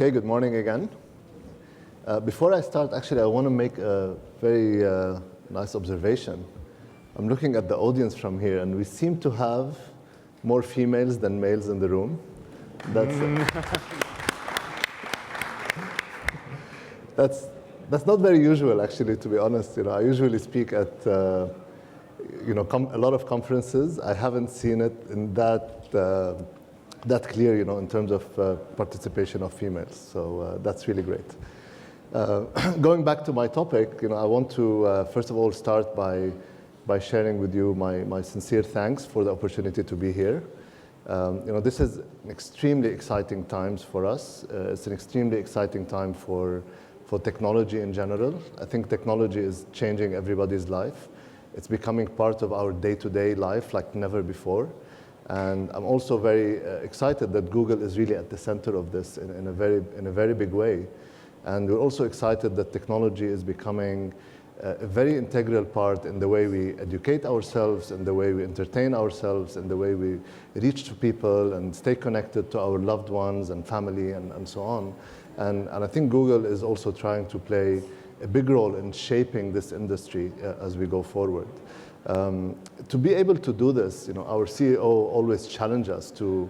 Okay, good morning again. Before I start, actually, I want to make a very nice observation. I'm looking at the audience from here, and we seem to have more females than males in the room. That's not very usual, actually, to be honest. I usually speak at a lot of conferences. I haven't seen it in that clear, in terms of participation of females. So that's really great. Going back to my topic, I want to first of all start by sharing with you my sincere thanks for the opportunity to be here. This is extremely exciting times for us. It's an extremely exciting time for technology in general. I think technology is changing everybody's life. It's becoming part of our day-to-day life like never before. And I'm also very excited that Google is really at the center of this in a very big way. And we're also excited that technology is becoming a very integral part in the way we educate ourselves, in the way we entertain ourselves, in the way we reach to people and stay connected to our loved ones and family and so on. And I think Google is also trying to play a big role in shaping this industry as we go forward. To be able to do this, our CEO always challenged us to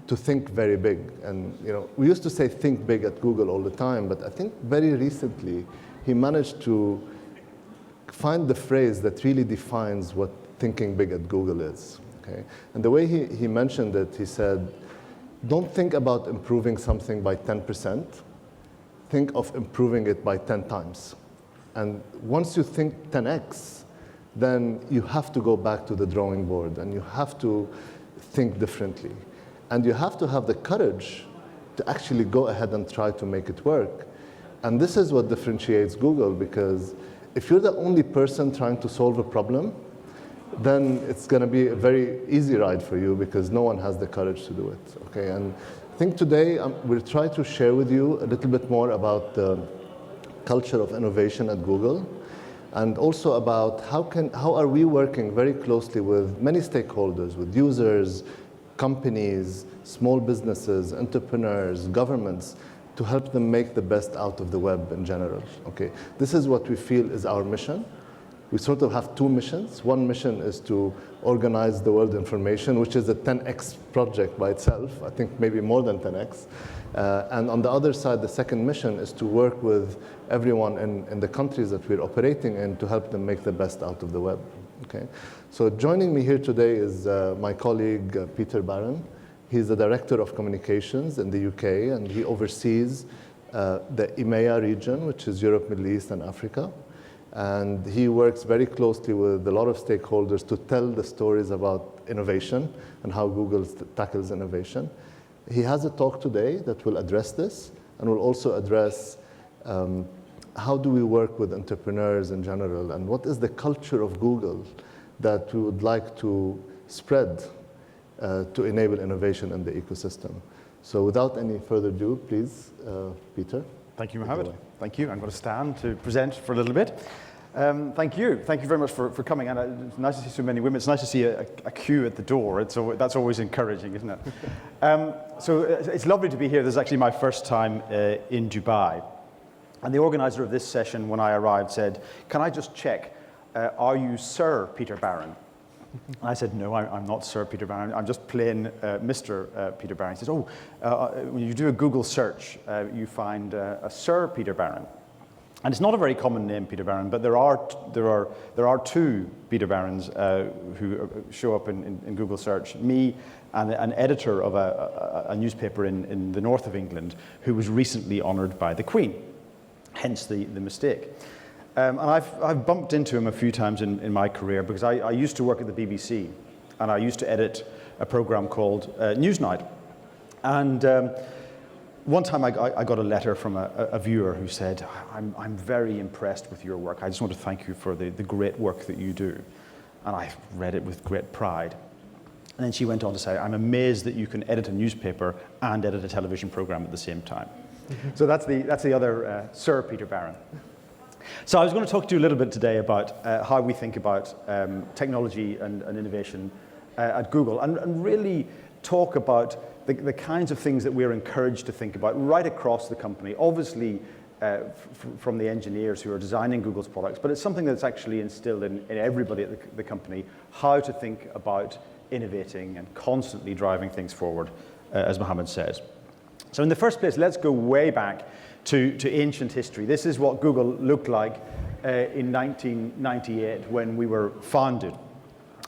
think very big. And we used to say think big at Google all the time, but I think very recently he managed to find the phrase that really defines what thinking big at Google is. Okay? And the way he mentioned it, he said, don't think about improving something by 10%. Think of improving it by 10 times. And once you think 10x, then you have to go back to the drawing board and you have to think differently. And you have to have the courage to actually go ahead and try to make it work. And this is what differentiates Google, because if you're the only person trying to solve a problem, then it's going to be a very easy ride for you because no one has the courage to do it. Okay? And I think today we'll try to share with you a little bit more about the culture of innovation at Google, and also about how are we working very closely with many stakeholders, with users, companies, small businesses, entrepreneurs, governments, to help them make the best out of the web in general. Okay? This is what we feel is our mission. We sort of have two missions. One mission is to organize the world information, which is a 10x project by itself, I think maybe more than 10x. And on the other side, the second mission is to work with everyone in the countries that we're operating in to help them make the best out of the web. Okay? So joining me here today is my colleague, Peter Barron. He's the Director of Communications in the UK, and he oversees the EMEA region, which is Europe, Middle East, and Africa. And he works very closely with a lot of stakeholders to tell the stories about innovation and how Google tackles innovation. He has a talk today that will address this, and will also address how do we work with entrepreneurs in general, and what is the culture of Google that we would like to spread to enable innovation in the ecosystem. So without any further ado, please, Peter. Thank you, Mohammed. Thank you. I'm going to stand to present for a little bit. Thank you. Thank you very much for coming. And it's nice to see so many women. It's nice to see a queue at the door. That's always encouraging, isn't it? So it's lovely to be here. This is actually my first time in Dubai. And the organizer of this session, when I arrived, said, "Can I just check, are you Sir Peter Barron?" I said, "No, I'm not Sir Peter Barron. I'm just plain Mr. Peter Barron." He says, "Oh, when you do a Google search, you find a Sir Peter Barron." And it's not a very common name, Peter Barron, but there are two Peter Barrons who show up in Google search. Me and an editor of a newspaper in the north of England who was recently honoured by the Queen, hence the mistake. And I've bumped into him a few times in my career because I used to work at the BBC, and I used to edit a program called Newsnight. And one time I got a letter from a viewer who said, I'm very impressed with your work. I just want to thank you for the great work that you do. And I read it with great pride. And then she went on to say, I'm amazed that you can edit a newspaper and edit a television program at the same time. So that's the other Sir Peter Barron. So I was going to talk to you a little bit today about how we think about technology and innovation at Google, and really talk about the kinds of things that we're encouraged to think about right across the company. Obviously, from the engineers who are designing Google's products, but it's something that's actually instilled in everybody at the company, how to think about innovating and constantly driving things forward, as Mohammed says. So in the first place, let's go way back to ancient history. This is what Google looked like in 1998 when we were founded.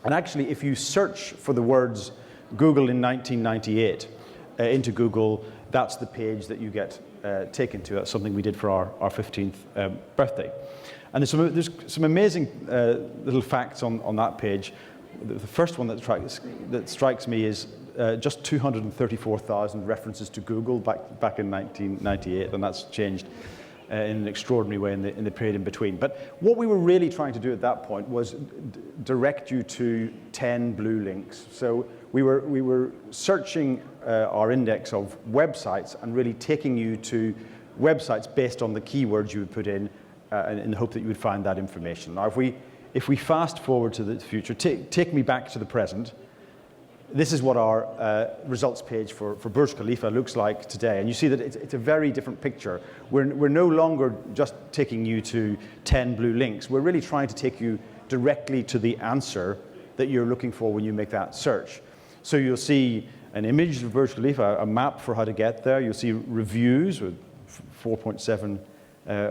And actually, if you search for the words Google in 1998 into Google, that's the page that you get taken to. That's something we did for our 15th birthday. And there's some amazing little facts on that page. The first one that strikes me is just 234,000 references to Google back in 1998, and that's changed in an extraordinary way in the period in between. But what we were really trying to do at that point was direct you to 10 blue links. So we were searching our index of websites and really taking you to websites based on the keywords you would put in the hope that you would find that information. Now, if we fast forward to the future, take me back to the present. This is what our results page for Burj Khalifa looks like today. And you see that it's a very different picture. We're no longer just taking you to 10 blue links. We're really trying to take you directly to the answer that you're looking for when you make that search. So you'll see an image of Burj Khalifa, a map for how to get there. You'll see reviews with 4.7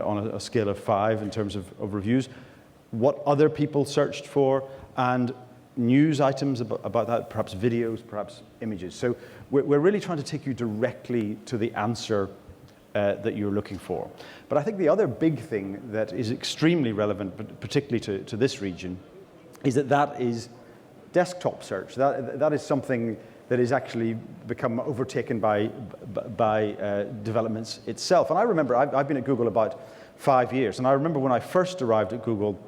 on a scale of 5 in terms of reviews. What other people searched for, and news items about that, perhaps videos, perhaps images. So we're really trying to take you directly to the answer that you're looking for. But I think the other big thing that is extremely relevant, but particularly to this region, is that is desktop search. That is something that is actually become overtaken by developments itself. And I remember, I've been at Google about 5 years, and I remember when I first arrived at Google,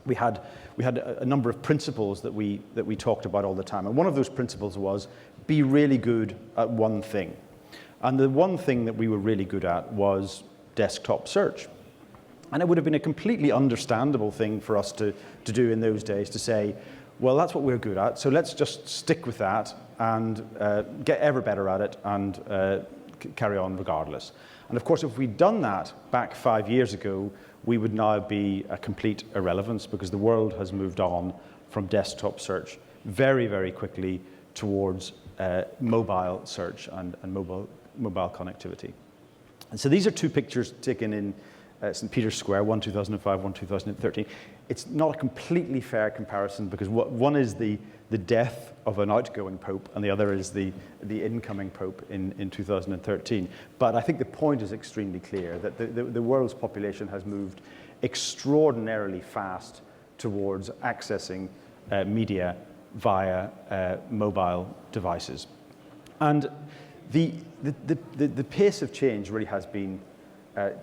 we had a number of principles that we talked about all the time. And one of those principles was be really good at one thing. And the one thing that we were really good at was desktop search. And it would have been a completely understandable thing for us to do in those days, to say, well, that's what we're good at, so let's just stick with that and get ever better at it and carry on regardless. And of course, if we'd done that back 5 years ago, we would now be a complete irrelevance, because the world has moved on from desktop search very, very quickly towards mobile search and mobile connectivity. And so these are two pictures taken in St. Peter's Square, one 2005, one 2013. It's not a completely fair comparison, because one is the death of an outgoing pope, and the other is the incoming pope in 2013. But I think the point is extremely clear, that the world's population has moved extraordinarily fast towards accessing media via mobile devices. And the pace of change really has been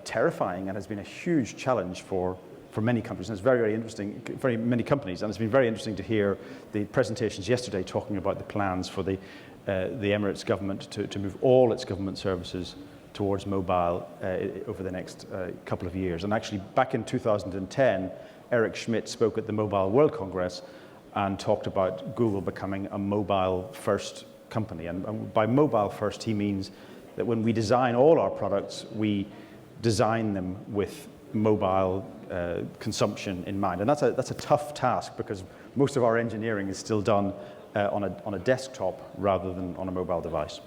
terrifying, and has been a huge challenge for many countries. And it's very, very interesting, very many companies, and it's been very interesting to hear the presentations yesterday talking about the plans for the Emirates government to move all its government services towards mobile over the next couple of years. And actually, back in 2010, Eric Schmidt spoke at the Mobile World Congress and talked about Google becoming a mobile-first company. And by mobile-first, he means that when we design all our products, we design them with mobile consumption in mind. And that's a tough task, because most of our engineering is still done on a desktop rather than on a mobile device.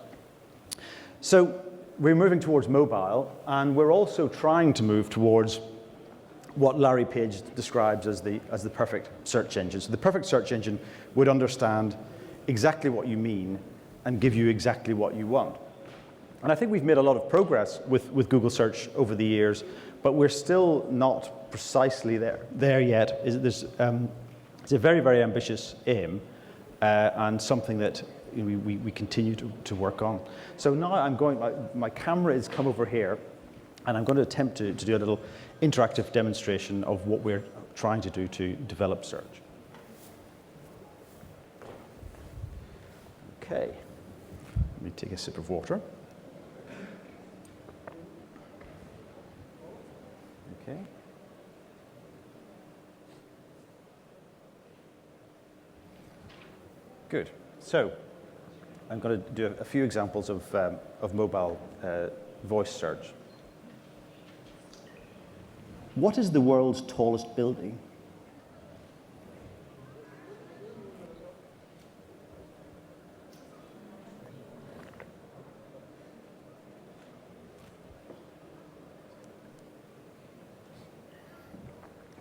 So we're moving towards mobile, and we're also trying to move towards what Larry Page describes as the perfect search engine. So the perfect search engine would understand exactly what you mean and give you exactly what you want. And I think we've made a lot of progress with Google Search over the years, but we're still not precisely there yet. It's a very, very ambitious aim, and something that we continue to work on. So now I'm going, my camera has come over here, and I'm going to attempt to do a little interactive demonstration of what we're trying to do to develop search. Okay, let me take a sip of water. Okay. Good. So I'm going to do a few examples of mobile voice search. What is the world's tallest building?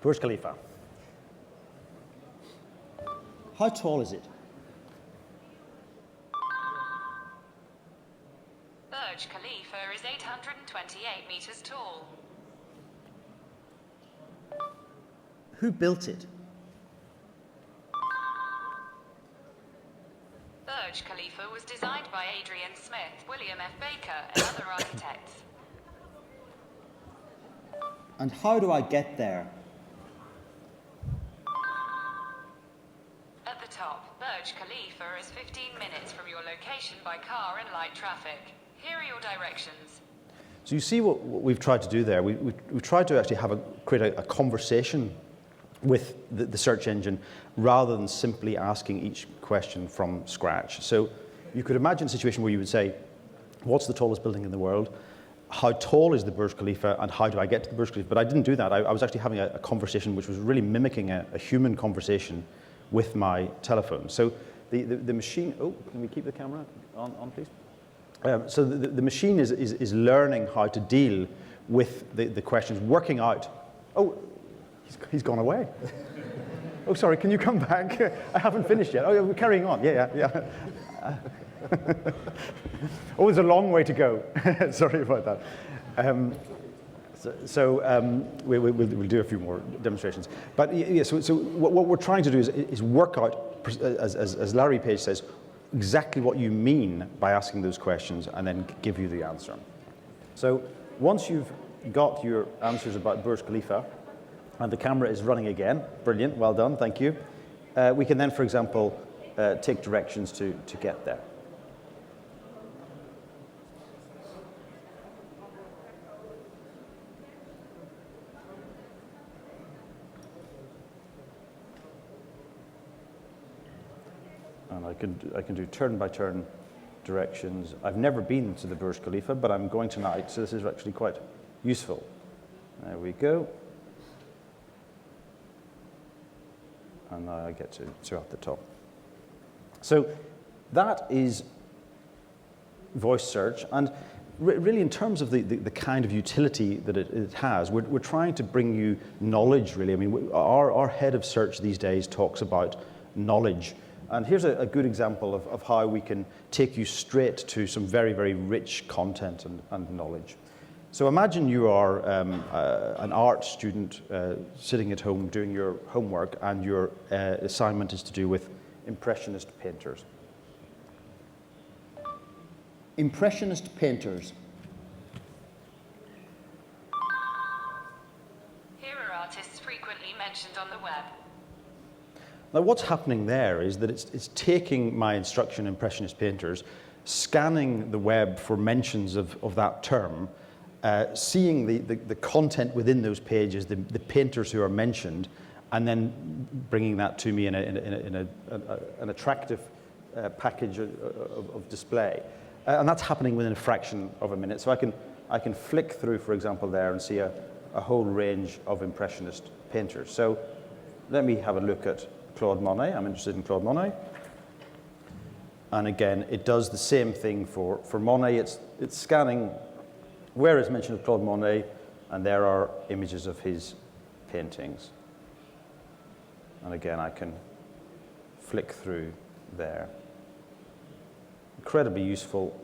Burj Khalifa. How tall is it? Burj Khalifa is 828 meters tall. Who built it? Burj Khalifa was designed by Adrian Smith, William F. Baker, and other architects. And how do I get there? At the top, Burj Khalifa is 15 minutes from your location by car and light traffic. Here are your directions. So you see what we've tried to do there. We've tried to actually create a conversation with the search engine rather than simply asking each question from scratch. So you could imagine a situation where you would say, what's the tallest building in the world? How tall is the Burj Khalifa, and how do I get to the Burj Khalifa? But I didn't do that. I was actually having a conversation which was really mimicking a human conversation with my telephone. So the machine, oh, can we keep the camera on please? So the machine is learning how to deal with the questions, working out, oh, he's gone away. Oh, sorry, can you come back? I haven't finished yet. Oh, yeah, we're carrying on. Yeah. Oh, there's a long way to go. Sorry about that. We'll do a few more demonstrations. But yeah, so what we're trying to do is work out, as Larry Page says, exactly what you mean by asking those questions and then give you the answer. So once you've got your answers about Burj Khalifa, and the camera is running again, brilliant, well done, thank you. We can then, for example, take directions to get there. And I can do turn-by-turn directions. I've never been to the Burj Khalifa, but I'm going tonight, so this is actually quite useful. There we go. And now I get to at the top. So that is voice search, and really in terms of the kind of utility that it has, we're trying to bring you knowledge, really. I mean, our head of search these days talks about knowledge. And here's a good example of how we can take you straight to some very, very rich content and knowledge. So imagine you are an art student sitting at home doing your homework, and your assignment is to do with Impressionist painters. Impressionist painters. Here are artists frequently mentioned on the web. Now what's happening there is that it's taking my instruction, Impressionist painters, scanning the web for mentions of that term, seeing the content within those pages, the painters who are mentioned, and then bringing that to me in an attractive package of display. And that's happening within a fraction of a minute. So I can flick through, for example, there and see a whole range of Impressionist painters. So let me have a look at Claude Monet. I'm interested in Claude Monet. And again, it does the same thing for Monet. It's scanning where is mention of Claude Monet, and there are images of his paintings. And again, I can flick through there. Incredibly useful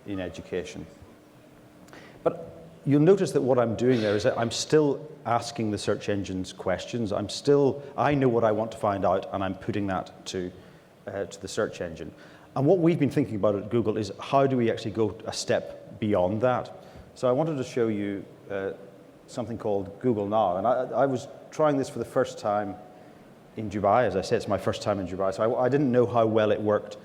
in education. But you'll notice that what I'm doing there is that I'm still asking the search engines questions. I know what I want to find out, and I'm putting that to the search engine. And what we've been thinking about at Google is how do we actually go a step beyond that? So I wanted to show you something called Google Now. And I was trying this for the first time in Dubai. As I said, it's my first time in Dubai, so I didn't know how well it worked.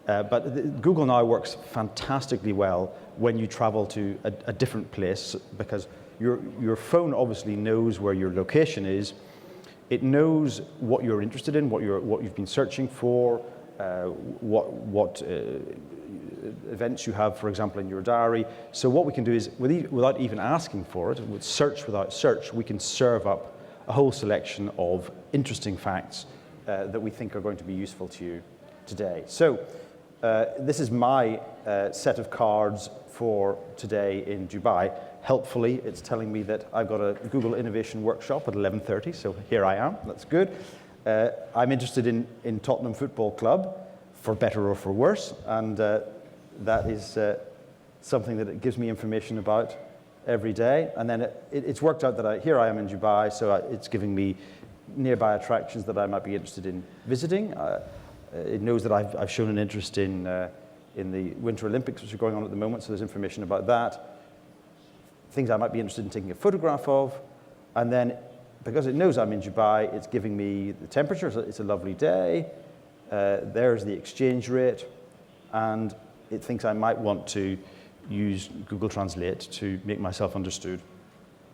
But Google Now works fantastically well when you travel to a different place, because your phone obviously knows where your location is. It knows what you're interested in, what you've been searching for. what events you have, for example, in your diary. So what we can do is, without even asking for it, with search without search, we can serve up a whole selection of interesting facts that we think are going to be useful to you today. So this is my set of cards for today in Dubai. Helpfully, it's telling me that I've got a Google Innovation Workshop at 11:30, so here I am. That's good. I'm interested in Tottenham Football Club, for better or for worse, and that is something that it gives me information about every day. And then it's worked out that here I am in Dubai, so it's giving me nearby attractions that I might be interested in visiting. It knows that I've shown an interest in the Winter Olympics, which are going on at the moment, so there's information about that. Things I might be interested in taking a photograph of. And then, because it knows I'm in Dubai, it's giving me the temperature. So it's a lovely day. There's the exchange rate. And it thinks I might want to use Google Translate to make myself understood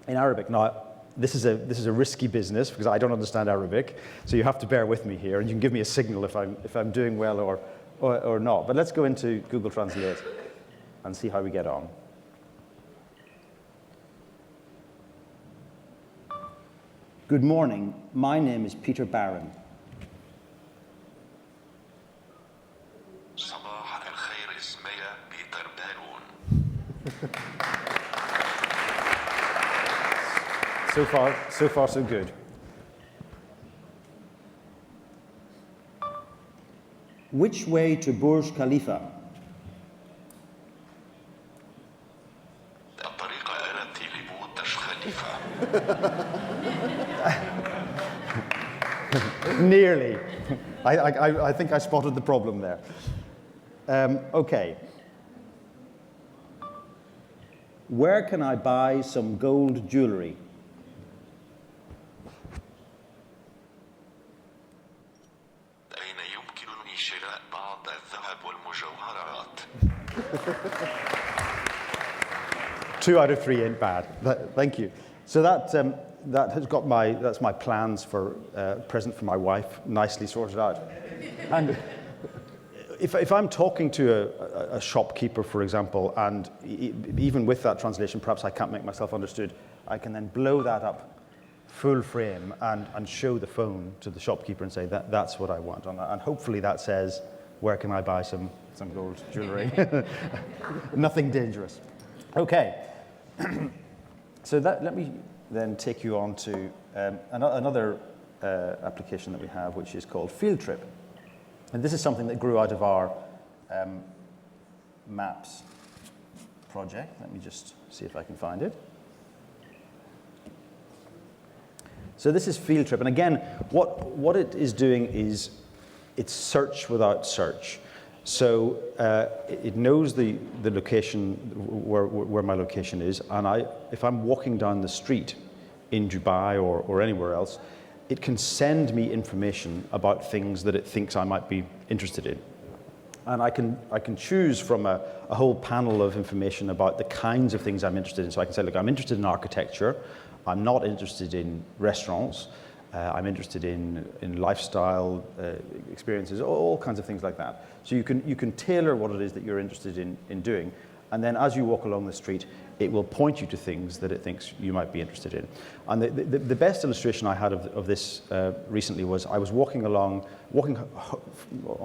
in Arabic. Now, this is a risky business because I don't understand Arabic, so you have to bear with me here, and you can give me a signal if I'm doing well or not. But let's go into Google Translate and see how we get on. Good morning. My name is Peter Barron. صباح الخير اسمي بيتر بارون. So far, so good. Which way to Burj Khalifa? الطريق التي لبورج خليفة. Nearly. I think I spotted the problem there. Okay. Where can I buy some gold jewelry? أين يمكنني شراء بعض الذهب والمجوهرات؟ 2 out of 3 ain't bad. Thank you. So that has got that's my plans for present for my wife, nicely sorted out. And if I'm talking to a shopkeeper, for example, and even with that translation, perhaps I can't make myself understood, I can then blow that up full frame and show the phone to the shopkeeper and say, that's what I want. And hopefully that says, where can I buy some gold jewelry? Nothing dangerous. Okay. So let me then take you on to another application that we have, which is called Field Trip. And this is something that grew out of our maps project. Let me just see if I can find it. So this is Field Trip. And again, what it is doing is it's search without search. So it knows the location, where my location is. And if I'm walking down the street in Dubai or anywhere else, it can send me information about things that it thinks I might be interested in. And I can choose from a whole panel of information about the kinds of things I'm interested in. So I can say, look, I'm interested in architecture. I'm not interested in restaurants. I'm interested in lifestyle experiences, all kinds of things like that. So you can tailor what it is that you're interested in doing. And then as you walk along the street, it will point you to things that it thinks you might be interested in. And the best illustration I had of this recently was I was walking on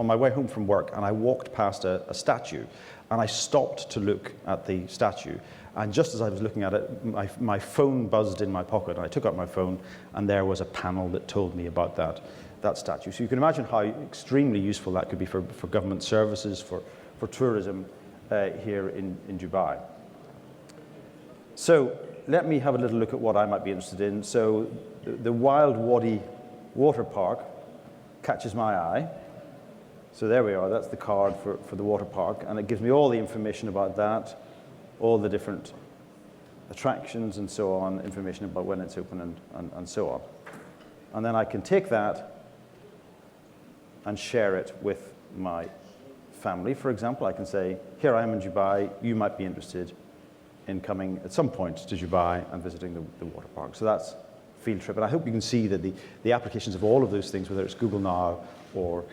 my way home from work, and I walked past a statue, and I stopped to look at the statue. And just as I was looking at it, my phone buzzed in my pocket, and I took out my phone, and there was a panel that told me about that statue. So you can imagine how extremely useful that could be for government services, for tourism here in Dubai. So let me have a little look at what I might be interested in. So the Wild Wadi water park catches my eye. So there we are, that's the card for the water park, and it gives me all the information about that, all the different attractions and so on, information about when it's open and so on. And then I can take that and share it with my family. For example, I can say, here I am in Dubai, you might be interested in coming at some point to Dubai and visiting the water park. So that's Field Trip. And I hope you can see that the applications of all of those things, whether it's Google Now or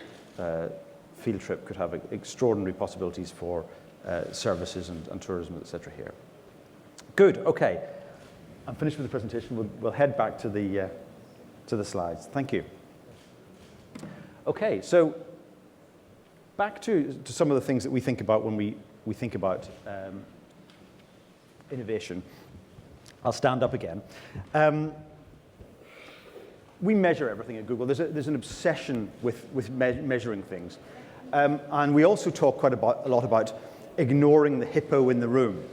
field trip could have extraordinary possibilities for services and tourism, etc. here. Good, okay. I'm finished with the presentation. We'll head back to the slides. Thank you. Okay, so back to some of the things that we think about when we think about innovation. I'll stand up again. We measure everything at Google. There's an obsession with measuring things. And we also talk a lot about ignoring the hippo in the room.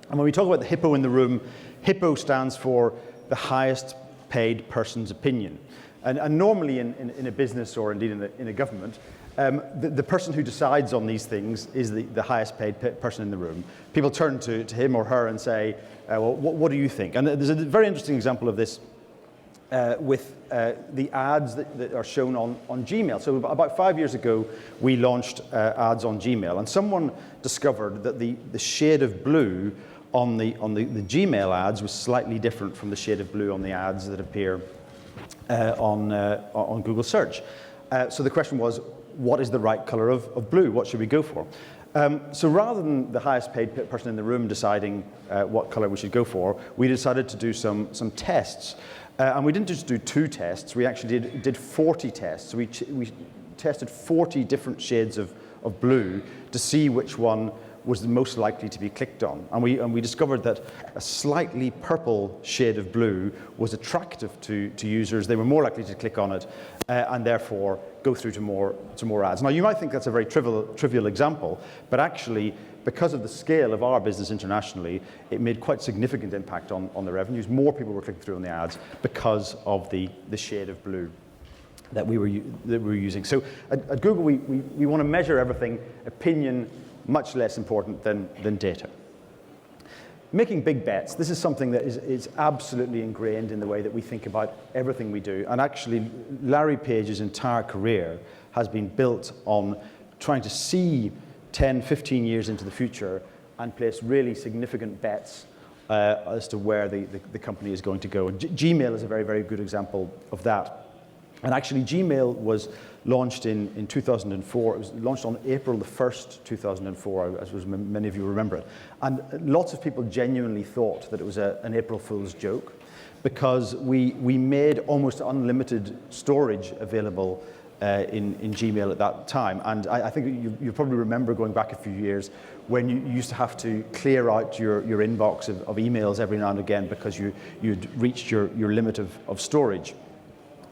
And when we talk about the hippo in the room, hippo stands for the highest paid person's opinion. And normally in a business or indeed in a government, the person who decides on these things is the highest paid person in the room. People turn to him or her and say, well, what do you think? And there's a very interesting example of this with the ads that are shown on Gmail. So about 5 years ago, we launched ads on Gmail. And someone discovered that the shade of blue on the Gmail ads was slightly different from the shade of blue on the ads that appear on Google search. So the question was, what is the right color of blue? What should we go for? So rather than the highest paid person in the room deciding what color we should go for, we decided to do some tests. And we didn't just do 2 tests, we actually did 40 tests. We tested 40 different shades of blue to see which one was the most likely to be clicked on. And we discovered that a slightly purple shade of blue was attractive to users. They were more likely to click on it and therefore go through to more ads. Now, you might think that's a very trivial example, but actually, because of the scale of our business internationally, it made quite significant impact on the revenues. More people were clicking through on the ads because of the shade of blue that we were using. So at Google, we want to measure everything. Opinion, much less important than data. Making big bets. This is something that is absolutely ingrained in the way that we think about everything we do. And actually, Larry Page's entire career has been built on trying to see 10, 15 years into the future and place really significant bets as to where the company is going to go. And Gmail is a very, very good example of that. And actually, Gmail was launched in 2004. It was launched on April the 1st, 2004, as many of you remember it. And lots of people genuinely thought that it was an April Fool's joke because we made almost unlimited storage available in Gmail at that time. And I think you probably remember going back a few years when you used to have to clear out your inbox of emails every now and again because you'd reached your limit of storage.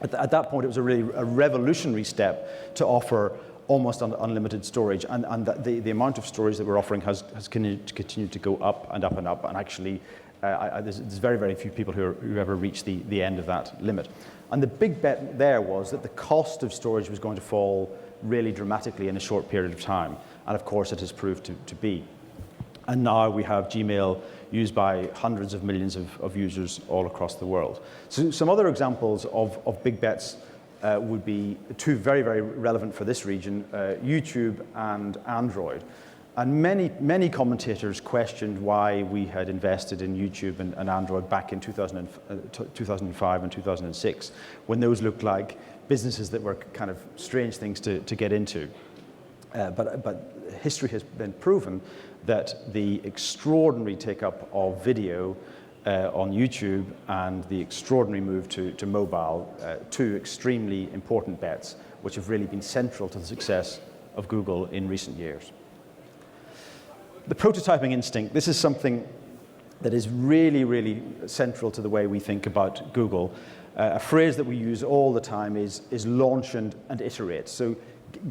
At that point, it was a revolutionary step to offer almost unlimited storage, and the amount of storage that we're offering has continued to go up and up and up, and actually there's very, very few people who ever reach the end of that limit. And the big bet there was that the cost of storage was going to fall really dramatically in a short period of time, and of course it has proved to be. And now we have Gmail used by hundreds of millions of users all across the world. So some other examples of big bets would be 2 very, very relevant for this region, YouTube and Android. And many commentators questioned why we had invested in YouTube and Android back in 2005 and 2006, when those looked like businesses that were kind of strange things to get into. But history has been proven that the extraordinary take-up of video on YouTube and the extraordinary move to mobile, 2 extremely important bets, which have really been central to the success of Google in recent years. The prototyping instinct, this is something that is really, really central to the way we think about Google. A phrase that we use all the time is launch and iterate. So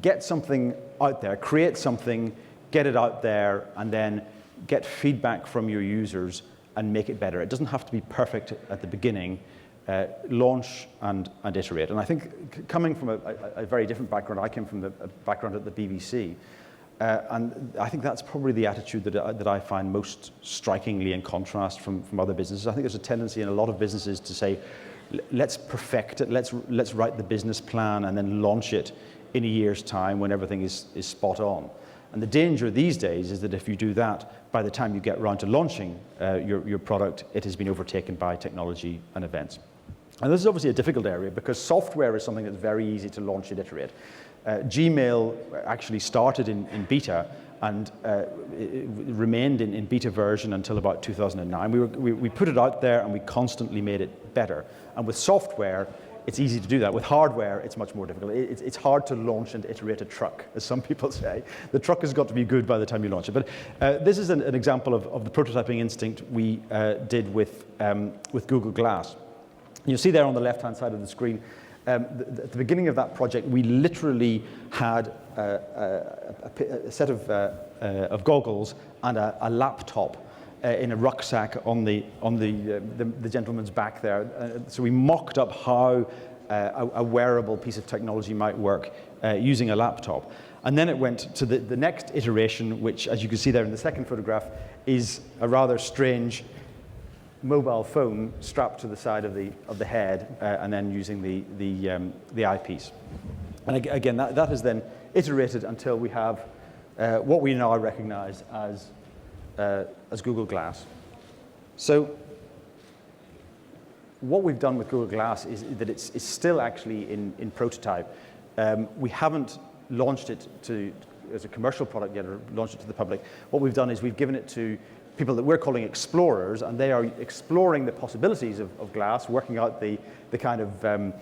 get something out there, create something, get it out there, and then get feedback from your users and make it better. It doesn't have to be perfect at the beginning. Launch and iterate. And I think coming from a very different background, I came from a background at the BBC, and I think that's probably the attitude that I find most strikingly in contrast from other businesses. I think there's a tendency in a lot of businesses to say, let's perfect it, let's write the business plan and then launch it in a year's time when everything is spot on. And the danger these days is that if you do that, by the time you get around to launching your product, it has been overtaken by technology and events. And this is obviously a difficult area because software is something that's very easy to launch and iterate. Gmail actually started in beta and it remained in beta version until about 2009. We put it out there and we constantly made it better. And with software, it's easy to do that. With hardware, it's much more difficult. It's hard to launch and iterate a truck, as some people say. The truck has got to be good by the time you launch it. But this is an example of the prototyping instinct we did with Google Glass. You'll see there on the left-hand side of the screen, at the beginning of that project, we literally had a set of goggles and a laptop in a rucksack on the gentleman's back there. So we mocked up how a wearable piece of technology might work using a laptop. And then it went to the next iteration, which, as you can see there in the second photograph, is a rather strange mobile phone strapped to the side of the head, and then using the eyepiece. And again, that is then iterated until we have what we now recognize as Google Glass. So what we've done with Google Glass is that it's still actually in prototype. We haven't launched it as a commercial product yet, or launched it to the public. What we've done is we've given it to people that we're calling explorers, and they are exploring the possibilities of glass, working out the kind of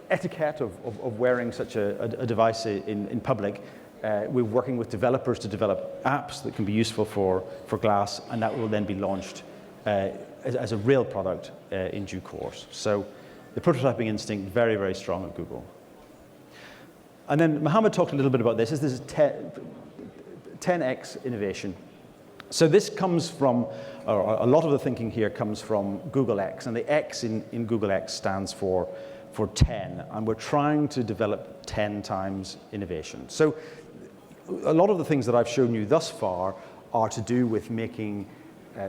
etiquette of wearing such a device in public. We're working with developers to develop apps that can be useful for glass, and that will then be launched as a real product in due course. So the prototyping instinct, very, very strong at Google. And then Mohammed talked a little bit about this. This is 10x innovation. So this comes from, or a lot of the thinking here comes from Google X, and the X in Google X stands for 10, and we're trying to develop 10 times innovation. So a lot of the things that I've shown you thus far are to do with making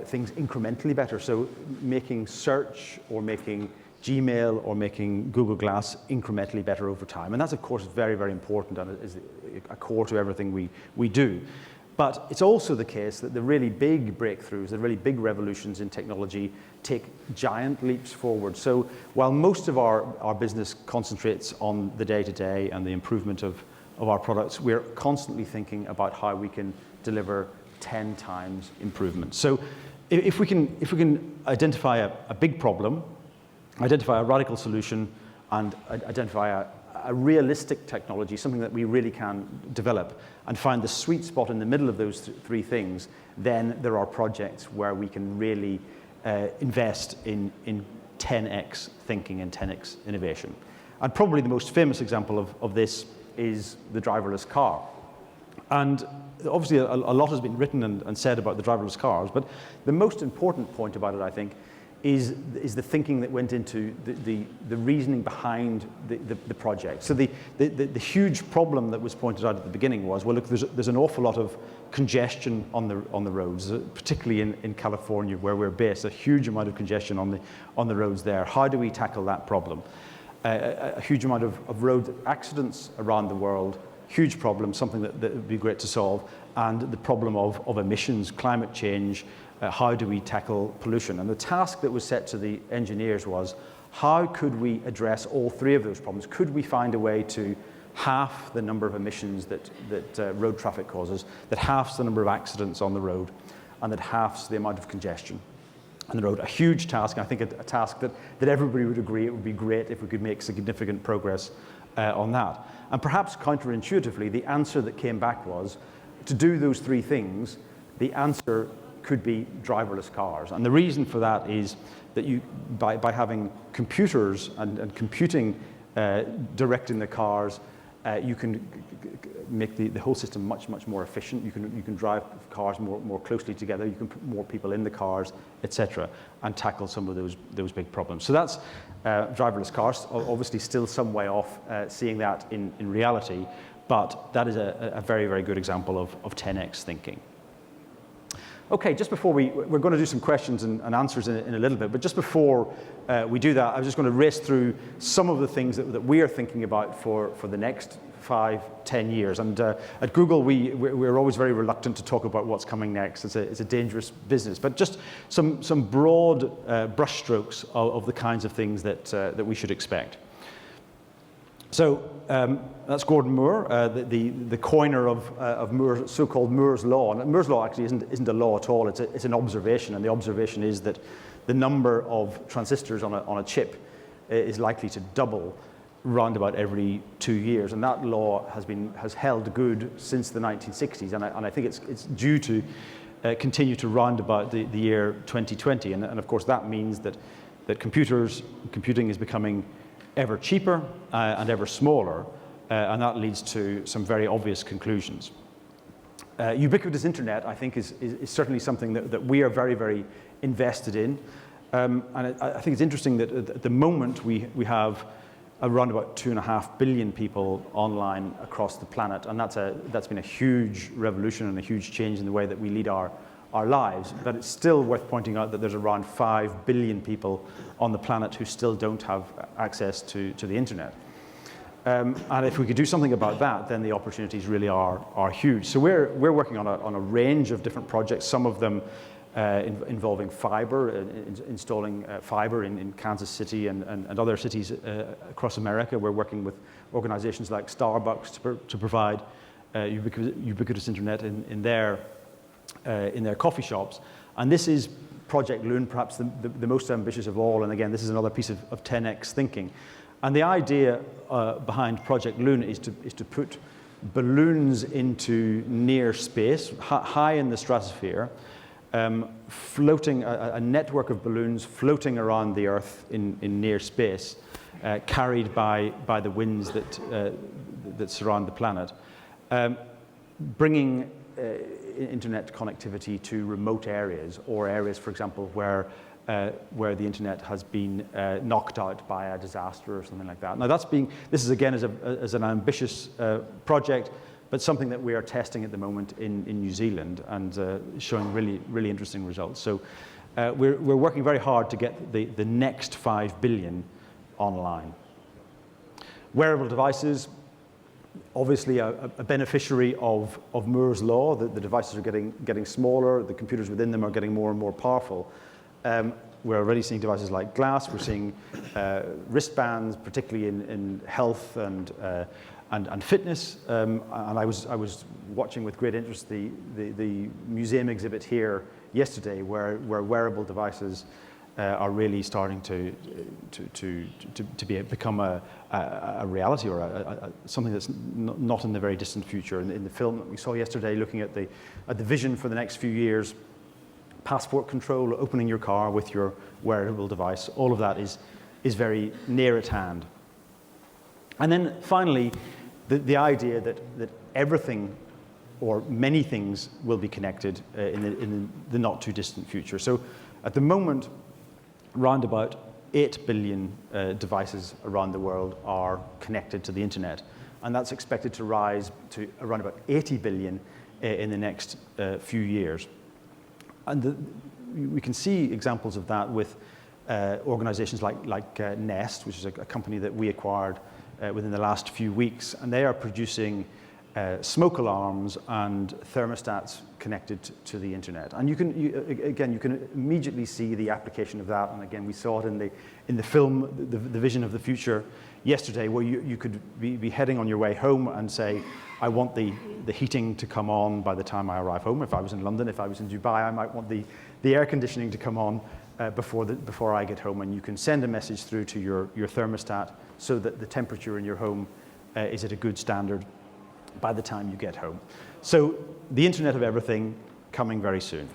things incrementally better. So making search, or making Gmail, or making Google Glass incrementally better over time. And that's, of course, very, very important, and is a core to everything we do. But it's also the case that the really big breakthroughs, the really big revolutions in technology take giant leaps forward. So while most of our business concentrates on the day-to-day and the improvement of our products, we're constantly thinking about how we can deliver 10 times improvement. So if we can identify a big problem, identify a radical solution, and identify a realistic technology, something that we really can develop, and find the sweet spot in the middle of those three things, then there are projects where we can really invest in 10x thinking and 10x innovation. And probably the most famous example of this is the driverless car. And obviously a lot has been written and said about the driverless cars, but the most important point about it, I think, is the thinking that went into the reasoning behind the project. So the huge problem that was pointed out at the beginning was, well, look, there's an awful lot of congestion on the roads, particularly in California where we're based, a huge amount of congestion on the roads there. How do we tackle that problem? A huge amount of road accidents around the world, huge problem, something that would be great to solve, and the problem of emissions, climate change. How do we tackle pollution? And the task that was set to the engineers was, how could we address all three of those problems? Could we find a way to halve the number of emissions that road traffic causes, that halves the number of accidents on the road, and that halves the amount of congestion on the road? A huge task, I think a task that everybody would agree it would be great if we could make significant progress on that. And perhaps counterintuitively, the answer that came back was, to do those three things, the answer could be driverless cars. And the reason for that is that by having computers and computing directing the cars, you can make the whole system much more efficient. You can drive cars more closely together. You can put more people in the cars, etc., and tackle some of those big problems. So that's driverless cars. Obviously, still some way off seeing that in reality, but that is a very, very good example of 10x thinking. Okay, just before we're going to do some questions and answers in a little bit, but just before we do that, I was just going to race through some of the things that we are thinking about for the next 5-10 years. And at Google, we're always very reluctant to talk about what's coming next. It's a dangerous business. But just some broad brushstrokes of the kinds of things that we should expect. So that's Gordon Moore, the coiner of Moore's, so-called Moore's Law. And Moore's Law actually isn't a law at all. It's an observation, and the observation is that the number of transistors on a chip is likely to double round about every 2 years. And that law has held good since the 1960s, and I think it's due to continue to round about the year 2020. And of course, that means that computing is becoming ever cheaper and ever smaller, and that leads to some very obvious conclusions. Ubiquitous internet, I think, is certainly something that we are very, very invested in. And I think it's interesting that at the moment we have around about 2.5 billion people online across the planet, and that's been a huge revolution and a huge change in the way that we lead our lives. But it's still worth pointing out that there's around 5 billion people on the planet who still don't have access to the internet. And if we could do something about that, then the opportunities really are huge. So we're working on a range of different projects, some of them involving fiber, installing fiber in Kansas City and other cities across America. We're working with organizations like Starbucks to provide ubiquitous internet in their coffee shops. And this is Project Loon, perhaps the most ambitious of all. And again, this is another piece of 10x thinking. And the idea behind Project Loon is to put balloons into near space, high in the stratosphere, floating, a network of balloons floating around the Earth in near space, carried by the winds that surround the planet, bringing internet connectivity to remote areas, or areas, for example, where the internet has been knocked out by a disaster or something like that. Now this is again as an ambitious project, but something that we are testing at the moment in New Zealand and showing really, really interesting results. So we're working very hard to get the next 5 billion online. Wearable devices, obviously a beneficiary of Moore's Law. The devices are getting smaller, the computers within them are getting more and more powerful. We're already seeing devices like glass. We're seeing wristbands, particularly in health and fitness. And I was watching with great interest the museum exhibit here yesterday, where wearable devices are really starting to become a reality, or something that's not in the very distant future. In the film that we saw yesterday, looking at the vision for the next few years, passport control, opening your car with your wearable device, all of that is very near at hand. And then finally, the idea that everything or many things will be connected in the not too distant future. So at the moment, around about 8 billion devices around the world are connected to the internet, and that's expected to rise to around about 80 billion in the next few years. And we can see examples of that with organizations like Nest, which is a company that we acquired within the last few weeks, and they are producing smoke alarms and thermostats connected to the internet. And you can immediately see the application of that. And again, we saw it in the film, the vision of the future yesterday, where you could be heading on your way home and say, I want the heating to come on by the time I arrive home. If I was in London, if I was in Dubai, I might want the air conditioning to come on before I get home. And you can send a message through to your thermostat so that the temperature in your home is at a good standard by the time you get home. So the Internet of Everything coming very soon.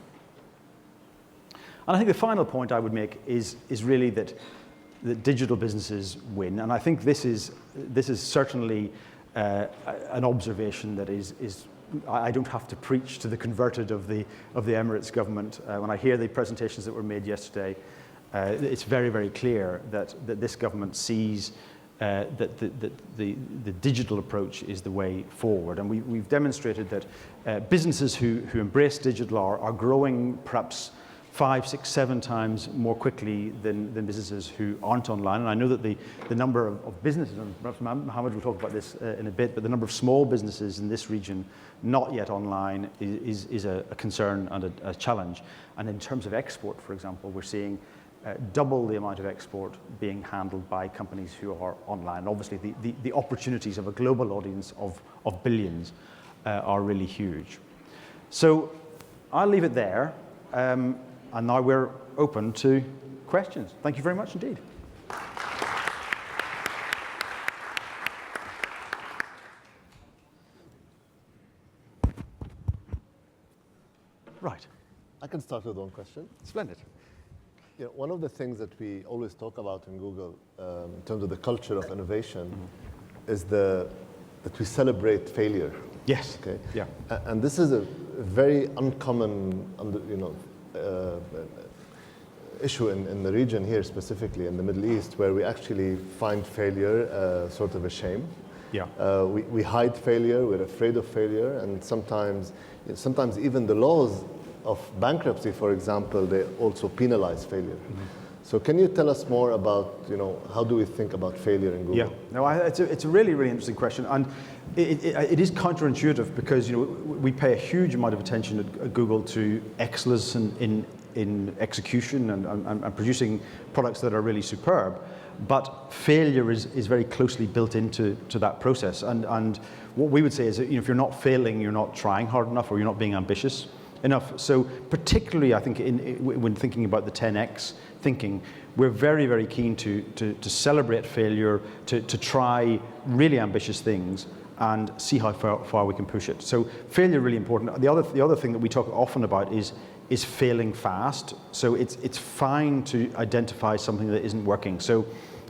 And I think the final point I would make is really that digital businesses win. And I think this is certainly an observation that is I don't have to preach to the converted of the Emirates government. When I hear the presentations that were made yesterday, it's very, very clear that this government sees that the digital approach is the way forward. And we've demonstrated that businesses who embrace digital are growing perhaps 5, 6, 7 times more quickly than businesses who aren't online. And I know that the number of businesses, and perhaps Mohammed will talk about this in a bit, but the number of small businesses in this region not yet online is a concern and a challenge. And in terms of export, for example, we're seeing double the amount of export being handled by companies who are online. Obviously, the opportunities of a global audience of billions are really huge. So I'll leave it there, and now we're open to questions. Thank you very much indeed. Right. I can start with one question. Splendid. Yeah, one of the things that we always talk about in Google, in terms of the culture of innovation, is that we celebrate failure. Yes. Okay. Yeah. And this is a very uncommon, issue in the region here, specifically in the Middle East, where we actually find failure sort of a shame. Yeah. We hide failure. We're afraid of failure, and sometimes even the laws of bankruptcy, for example, they also penalize failure. So can you tell us more about, how do we think about failure in Google? Yeah, no, it's a really, really interesting question, and it is counterintuitive because we pay a huge amount of attention at Google to excellence in execution and producing products that are really superb, but failure is very closely built into that process. And what we would say is that if you're not failing, you're not trying hard enough, or you're not being ambitious enough. So particularly, I think, when thinking about the 10x thinking, we're very, very keen to celebrate failure, to try really ambitious things, and see how far we can push it. So failure really important. The other thing that we talk often about is failing fast. So it's fine to identify something that isn't working. So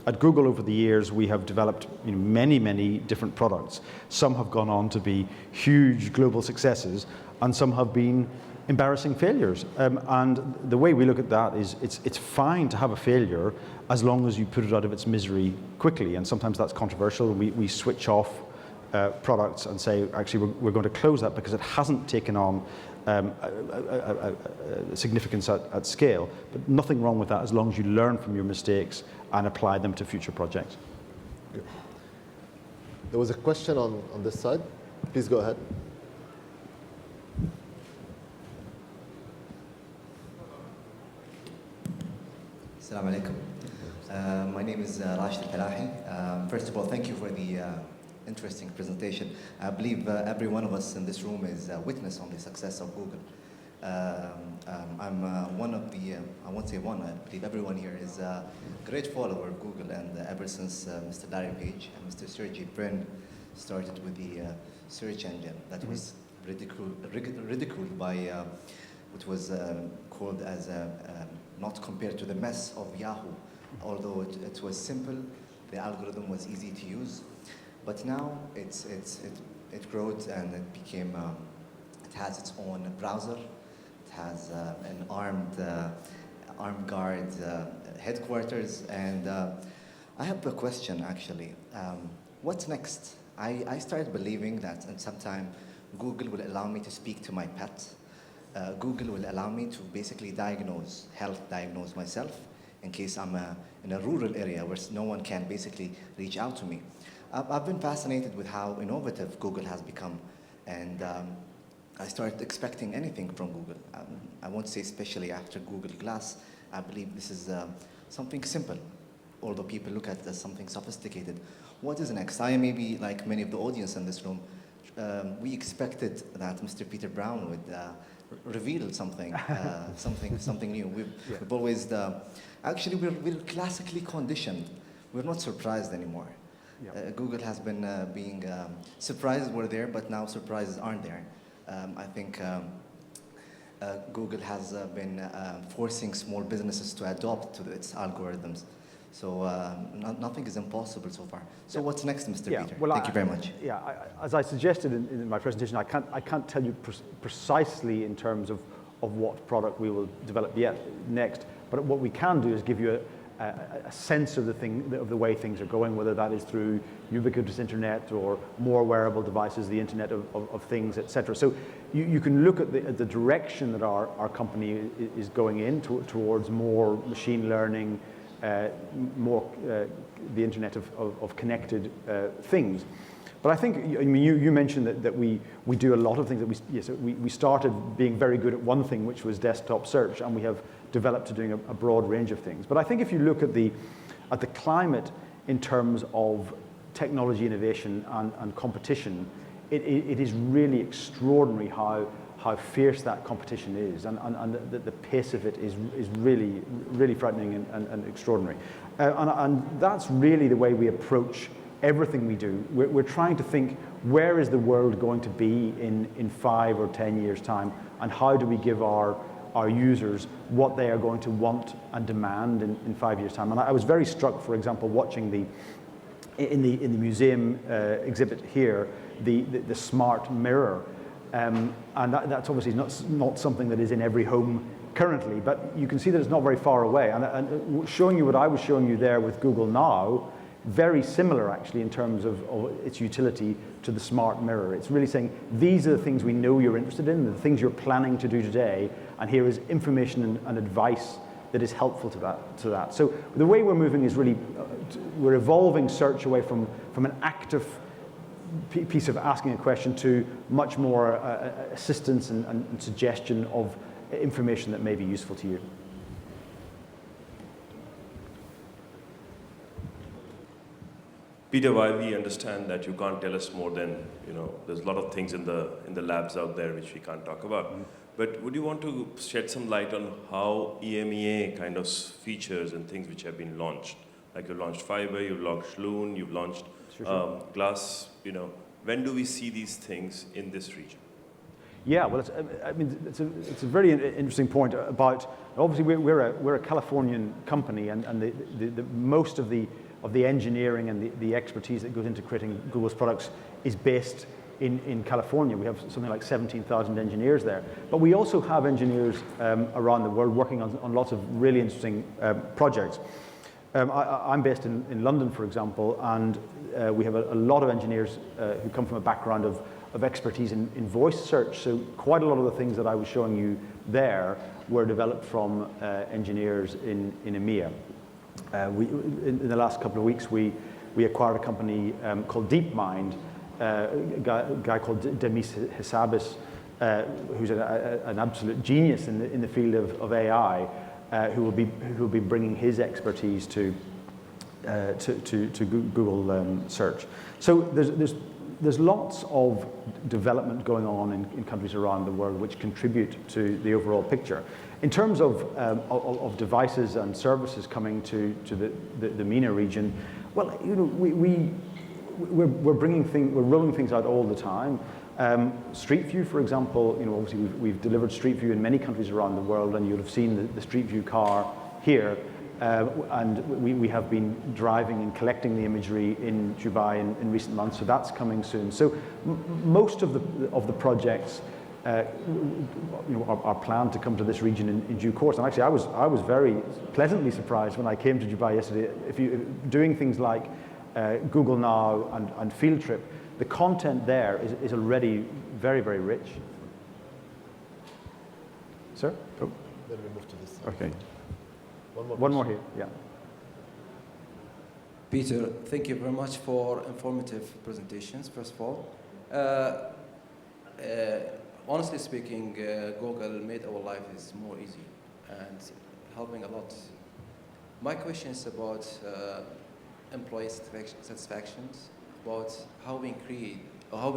at Google over the years, we have developed many, many different products. Some have gone on to be huge global successes, and some have been embarrassing failures. And the way we look at that is it's fine to have a failure as long as you put it out of its misery quickly. And sometimes that's controversial. We switch off products and say, actually, we're going to close that because it hasn't taken on significance at scale. But nothing wrong with that as long as you learn from your mistakes and apply them to future projects. Good. There was a question on this side. Please go ahead. Assalamu alaikum. My name is Rashid Al-Falahi. First of all, thank you for the interesting presentation. I believe every one of us in this room is a witness on the success of Google. I'm one of the, I won't say one, I believe everyone here is a great follower of Google, and ever since Mr. Larry Page and Mr. Sergey Brin started with the search engine that was ridiculed by what was called as not compared to the mess of Yahoo. Although it was simple, the algorithm was easy to use, but now it grew and it became, it has its own browser, it has an armed guard headquarters, and I have a question actually. What's next? I started believing that in some time Google will allow me to speak to my pet. Google will allow me to basically diagnose myself in case I'm in a rural area where no one can basically reach out to me. I've been fascinated with how innovative Google has become, and I started expecting anything from Google. I won't say especially after Google Glass. I believe this is something simple, although people look at it as something sophisticated. What is next? I may be like many of the audience in this room. We expected that Mr. Peter Brown would reveal something, something new. We've always, actually, we're classically conditioned. We're not surprised anymore. Yeah. Google has been being surprises were there, but now surprises aren't there. I think Google has been forcing small businesses to adopt to its algorithms. So nothing is impossible so far. So what's next, Mr. Peter? Well, Thank you very much. Yeah, as I suggested in my presentation, I can't tell you precisely in terms of what product we will develop next. But what we can do is give you a sense of the way things are going, whether that is through ubiquitous internet or more wearable devices, the Internet of Things, etc. So you can look at the direction that our company is going in towards more machine learning, more the Internet of connected things. But I think you mentioned that we do a lot of things that we started being very good at one thing, which was desktop search, and we have developed to doing a broad range of things. But I think if you look at the climate in terms of technology innovation and competition, it is really extraordinary how fierce that competition is, and the pace of it is really, really frightening and extraordinary. And that's really the way we approach everything we do. We're trying to think, where is the world going to be in 5 or 10 years' time, and how do we give our users what they are going to want and demand in 5 years' time? And I was very struck, for example, watching in the museum exhibit here, the smart mirror. And that's obviously not something that is in every home currently, but you can see that it's not very far away. And showing you what I was showing you there with Google Now, very similar actually in terms of its utility to the smart mirror. It's really saying, these are the things we know you're interested in, the things you're planning to do today, and here is information and advice that is helpful to that. So the way we're moving is really, we're evolving search away from an active piece of asking a question to much more assistance and suggestion of information that may be useful to you. Peter, while we understand that you can't tell us more than, there's a lot of things in the labs out there which we can't talk about, but would you want to shed some light on how EMEA kind of features and things which have been launched? Like you launched Fiber, you've launched Loon, you've launched Glass, when do we see these things in this region? Yeah, well, it's a very interesting point about, obviously we're a Californian company, and the most of the engineering and the expertise that goes into creating Google's products is based in California. We have something like 17,000 engineers there. But we also have engineers around the world working on lots of really interesting projects. I'm based in London, for example, and we have a lot of engineers who come from a background of expertise in voice search. So quite a lot of the things that I was showing you there were developed from engineers in EMEA. In the last couple of weeks, we acquired a company called DeepMind, a guy called Demis Hassabis, who's an absolute genius in the field of AI, who will be bringing his expertise to Google search. So there's lots of development going on in countries around the world which contribute to the overall picture. In terms of devices and services coming to the MENA region, well, we're rolling things out all the time. Street View, for example, obviously we've delivered Street View in many countries around the world, and you'll have seen the Street View car here. And we have been driving and collecting the imagery in Dubai in recent months, so that's coming soon. So most of the projects are planned to come to this region in due course. And actually, I was very pleasantly surprised when I came to Dubai yesterday. If you doing things like Google Now and Field Trip, the content there is already very, very rich. Sir? Oh. Then we move to this. Okay. One more here, yeah. Peter, thank you very much for informative presentations, first of all. Honestly speaking, Google made our lives more easy and helping a lot. My question is about employee satisfaction, about how we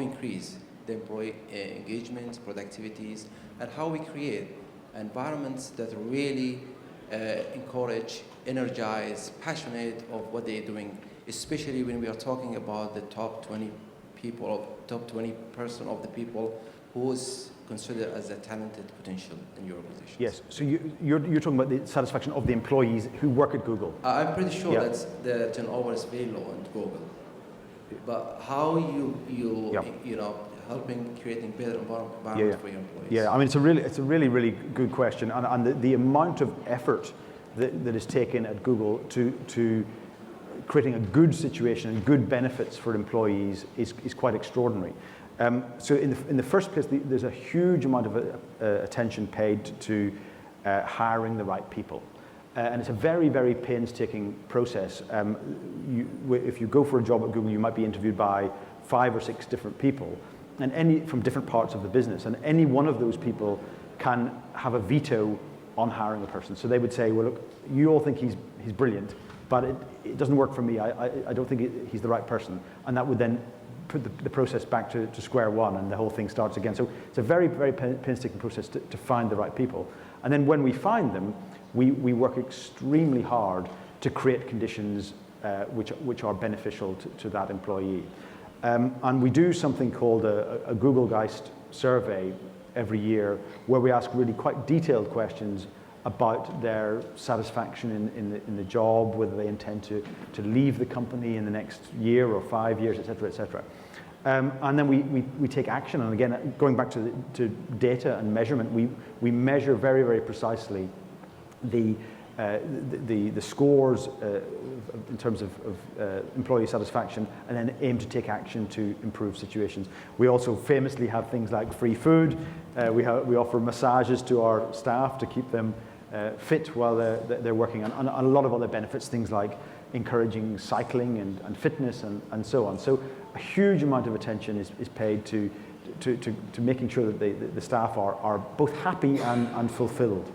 increase the employee engagement, productivities, and how we create environments that really encourage, energize, passionate of what they're doing, especially when we are talking about the top 20 people, top 20% of the people who is considered as a talented potential in your organization. Yes, so you're talking about the satisfaction of the employees who work at Google. I'm pretty sure that the turnover is very low at Google. But how you helping creating better environment for your employees? Yeah, I mean, it's a really good question, and the amount of effort that is taken at Google to creating a good situation and good benefits for employees is quite extraordinary. So in the first place, there's a huge amount of attention paid to hiring the right people. And it's a very, very painstaking process. If you go for a job at Google, you might be interviewed by 5 or 6 different people, and from different parts of the business. And any one of those people can have a veto on hiring a person. So they would say, well, look, you all think he's brilliant, but it doesn't work for me. I don't think he's the right person. And that would then put the process back to square one, and the whole thing starts again. So it's a very, very painstaking process to find the right people. And then when we find them, we work extremely hard to create conditions which are beneficial to that employee. And we do something called a Google Geist survey every year, where we ask really quite detailed questions about their satisfaction in the job, whether they intend to leave the company in the next year or 5 years, et cetera, et cetera. And then we take action. And again, going back to data and measurement, we measure very, very precisely the scores in terms of employee satisfaction, and then aim to take action to improve situations. We also famously have things like free food. We offer massages to our staff to keep them fit while they're working, and a lot of other benefits, things like encouraging cycling and fitness and so on. So a huge amount of attention is paid to making sure that the staff are both happy and fulfilled.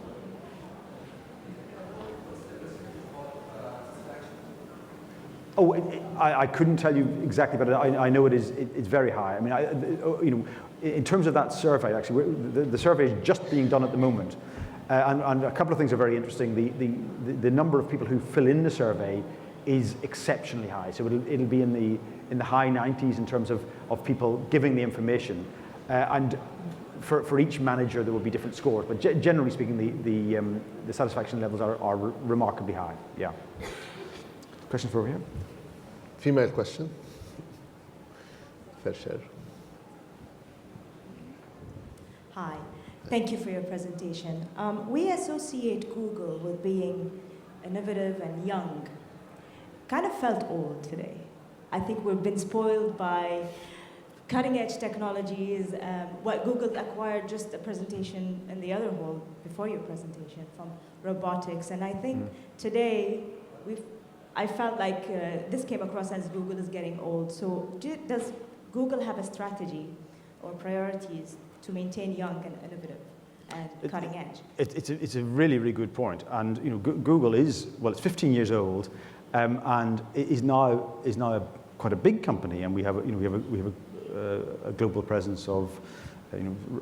Oh, I couldn't tell you exactly, but I know it's very high. I mean, in terms of that survey, actually, the survey is just being done at the moment, and a couple of things are very interesting. The number of people who fill in the survey is exceptionally high. So it'll be in the high 90s in terms of people giving the information, and for each manager there will be different scores. But generally speaking, the satisfaction levels are remarkably high. Yeah. Question for over here. Female question. Fair share. Hi, thank you for your presentation. We associate Google with being innovative and young. Kind of felt old today. I think we've been spoiled by cutting edge technologies. What Google acquired, just a presentation in the other hall before your presentation, from robotics. And I think today I felt like this came across as Google is getting old. So does Google have a strategy or priorities to maintain young and innovative and cutting edge? It's a really, really good point. And Google is, well, it's 15 years old, and it is now quite a big company, and we have a global presence of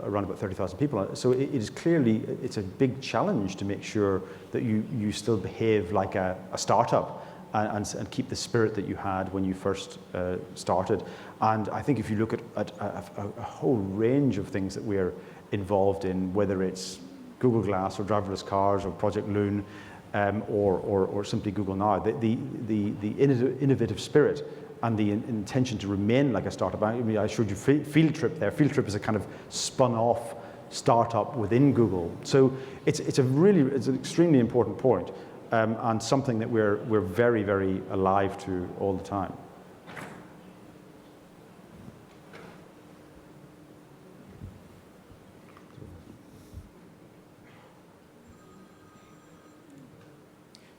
around about 30,000 people. So it is clearly, it's a big challenge to make sure that you still behave like a startup. And keep the spirit that you had when you first started. And I think if you look at a whole range of things that we're involved in, whether it's Google Glass or driverless cars or Project Loon, or simply Google Now, the innovative spirit and the intention to remain like a startup. I mean, I showed you Field Trip there. Field Trip is a kind of spun-off startup within Google. So it's an extremely important point. And something that we're very, very alive to all the time.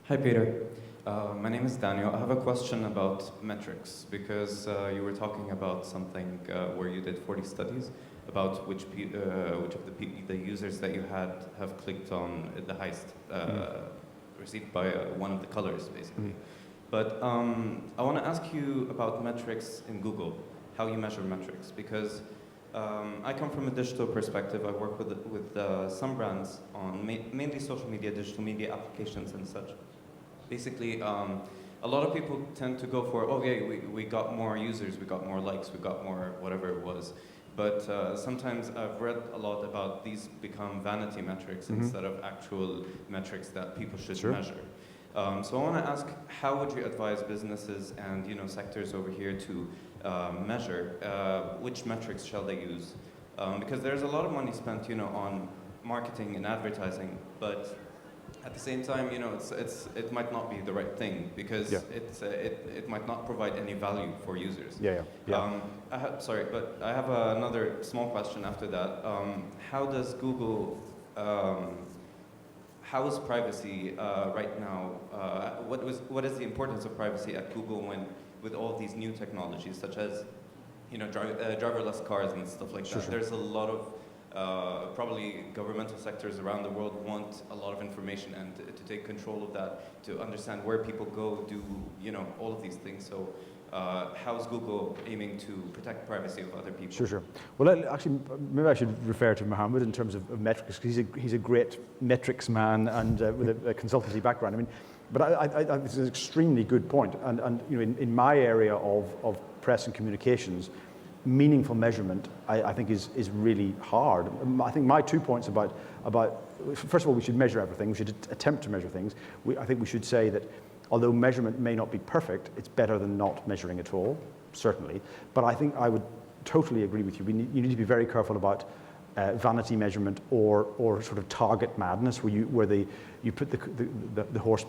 Hi, Peter. My name is Daniel. I have a question about metrics, because you were talking about something where you did 40 studies about which of the users that you have clicked on the highest received by one of the colors, basically. But I want to ask you about metrics in Google, how you measure metrics, because I come from a digital perspective. I work with some brands on mainly social media, digital media applications and such. Basically, a lot of people tend to go for, okay, we got more users, we got more likes, we got more whatever it was. But sometimes I've read a lot about these become vanity metrics instead of actual metrics that people should measure. So I want to ask, how would you advise businesses and sectors over here to measure which metrics shall they use? Because there's a lot of money spent on marketing and advertising, but at the same time, it might not be the right thing, because it might not provide any value for users. Sorry, but I have another small question after that. How does Google, how is privacy right now? What is the importance of privacy at Google with all these new technologies, such as driverless cars and stuff like that? There's a lot of probably governmental sectors around the world want a lot of information and to take control of that, to understand where people go, do all of these things. So how's Google aiming to protect privacy of other people? Sure. Well, actually, maybe I should refer to Mohammed in terms of metrics, because he's a great metrics man and with a consultancy background. I mean, but I this is an extremely good point. And in my area of press and communications, meaningful measurement, I think, is really hard. I think my 2 points about first of all, we should measure everything. We should attempt to measure things. I think we should say that although measurement may not be perfect, it's better than not measuring at all, certainly. But I think I would totally agree with you. You need to be very careful about vanity measurement or sort of target madness, where you put the horse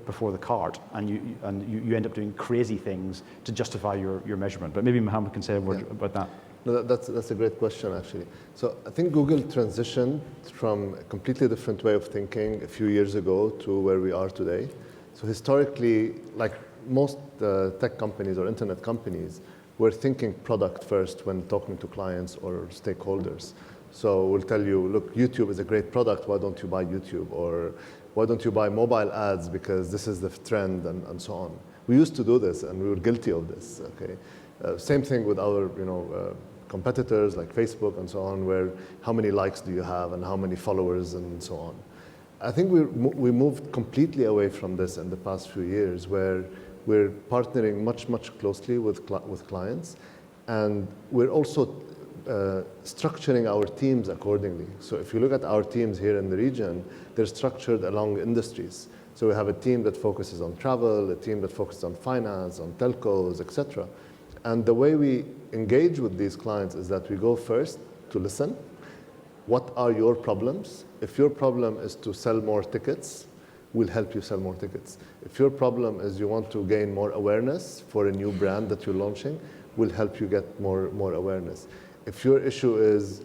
before the cart, and you end up doing crazy things to justify your measurement. But maybe Mohammed can say a word about that. No, that's a great question, actually. So I think Google transitioned from a completely different way of thinking a few years ago to where we are today. So historically, like most tech companies or internet companies, we're thinking product first when talking to clients or stakeholders. So we'll tell you, look, YouTube is a great product, why don't you buy YouTube? Or why don't you buy mobile ads because this is the trend, and so on. We used to do this, and we were guilty of this, okay? Same thing with our competitors like Facebook and so on, where how many likes do you have and how many followers and so on. I think we moved completely away from this in the past few years, where we're partnering much closely with clients, and we're also structuring our teams accordingly. So if you look at our teams here in the region, they're structured along industries. So we have a team that focuses on travel, a team that focuses on finance, on telcos, etc. And the way we engage with these clients is that we go first to listen. What are your problems? If your problem is to sell more tickets, we'll help you sell more tickets. If your problem is you want to gain more awareness for a new brand that you're launching, we'll help you get more awareness. If your issue is,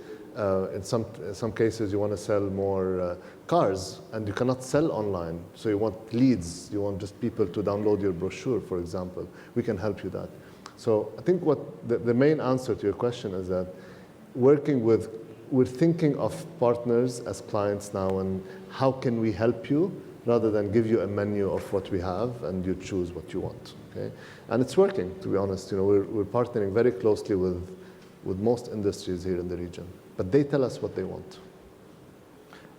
in some cases, you want to sell more cars and you cannot sell online, so you want leads, you want just people to download your brochure, for example, we can help you that. So I think what the main answer to your question is that we're thinking of partners as clients now, and how can we help you, rather than give you a menu of what we have and you choose what you want, okay? And it's working, to be honest. We're partnering very closely with most industries here in the region, but they tell us what they want.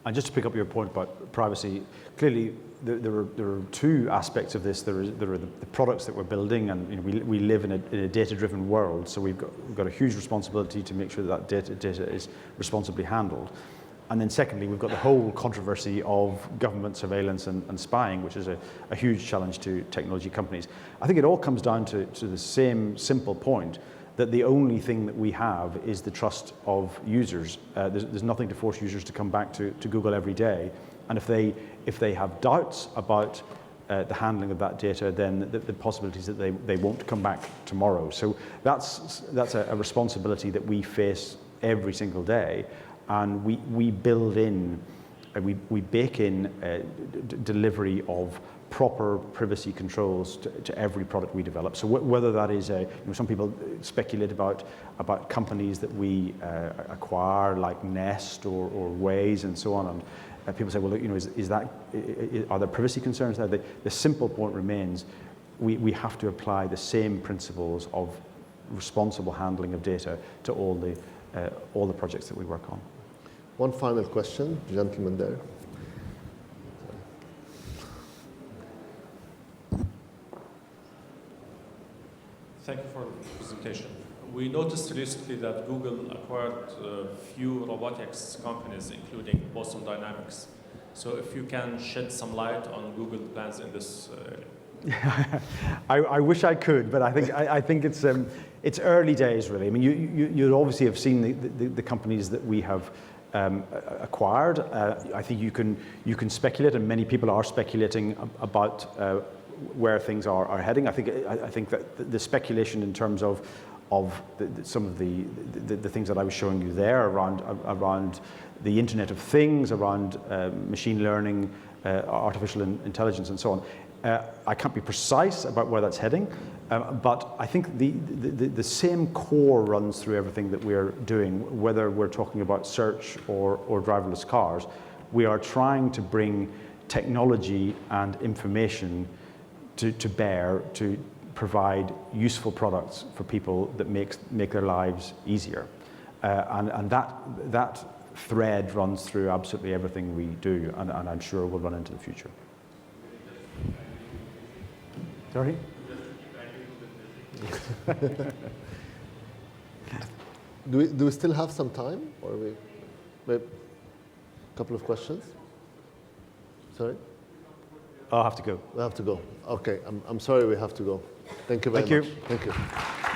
And just to pick up your point about privacy, clearly there are two aspects of this. There are the products that we're building, and we live in a data-driven world, so we've got a huge responsibility to make sure that data is responsibly handled. And then secondly, we've got the whole controversy of government surveillance and spying, which is a huge challenge to technology companies. I think it all comes down to the same simple point, that the only thing that we have is the trust of users. There's nothing to force users to come back to Google every day. And if they have doubts about the handling of that data, then the possibility is that they won't come back tomorrow. So that's a responsibility that we face every single day. And we build in, we bake in delivery of proper privacy controls to every product we develop. So whether that is some people speculate about companies that we acquire, like Nest or Waze and so on, and people say, well, are there privacy concerns there? The simple point remains, we have to apply the same principles of responsible handling of data to all the projects that we work on. One final question, gentleman there. Thank you for the presentation. We noticed recently that Google acquired a few robotics companies, including Boston Dynamics. So if you can shed some light on Google plans in this area. I wish I could, but I think it's early days, really. I mean, you obviously have seen the companies that we have acquired. I think you can speculate, and many people are speculating about where things are heading. I think that the speculation in terms of some of the things that I was showing you there around the Internet of Things, around machine learning, artificial intelligence, and so on. I can't be precise about where that's heading, but I think the same core runs through everything that we're doing, whether we're talking about search or driverless cars. We are trying to bring technology and information to bear to provide useful products for people that make their lives easier. And that thread runs through absolutely everything we do, and I'm sure will run into the future. Sorry? Do we still have some time, or maybe a couple of questions? Sorry? I'll have to go. We have to go. Okay, I'm sorry we have to go. Thank you very much. Thank you. Thank you.